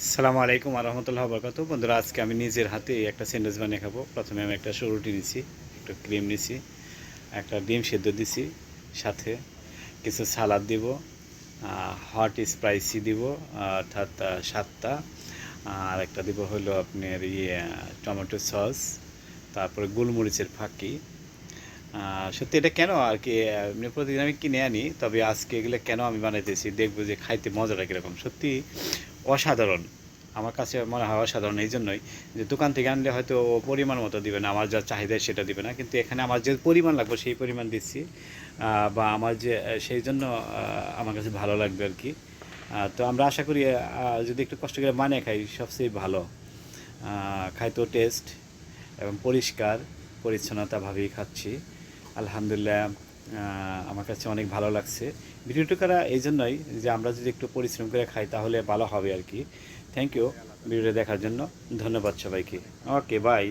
আসসালামু আলাইকুম রহমতুল্লাহ বরকাত। বন্ধুরা, আজকে আমি নিজের হাতে একটা স্যান্ডউইচ বানিয়ে খাবো। প্রথমে আমি একটা সরুটি নিছি, একটু ক্রিম নিছি, একটা ডিম সেদ্ধ দিছি, সাথে কিছু সালাদ দিব, হট স্পাইসি দিব, অর্থাৎ 7টা, আর একটা দিব হলো আপনার টমেটো সস, তারপরে গোলমরিচের ফাঁকি। সত্যি এটা কেন আর কি, এমনি প্রতিদিন আমি কিনে আনি, তবে আজকে এগুলো কেন আমি বানাইতেছি দেখবো যে খাইতে মজাটা কীরকম। সত্যি অসাধারণ, আমার কাছে মনে হয় অসাধারণ। এই জন্যই যে দোকান থেকে আনলে হয়তো পরিমাণ মতো দিবে না, আমার যা চাহিদা সেটা দিবে না, কিন্তু এখানে আমার যে পরিমাণ লাগবে সেই পরিমাণ দিচ্ছি। বা আমার যে সেই জন্য আমার কাছে ভালো লাগবে আর কি। তো আমরা আশা করি যদি একটু কষ্ট করে বানিয়ে খাই সবচেয়ে ভালো। খাইতেও টেস্ট এবং পরিষ্কার পরিচ্ছন্নতাভাবেই খাচ্ছি। আলহামদুলিল্লাহ, আমার কাছে অনেক ভালো লাগছে। ভিডিওটা করা এই জন্যই যে আমরা যদি একটু পরিশ্রম করে খাই তাহলে ভালো হবে আর কি। থ্যাংক ইউ ভিডিওটা দেখার জন্য, ধন্যবাদ সবাইকে। ওকে, বাই।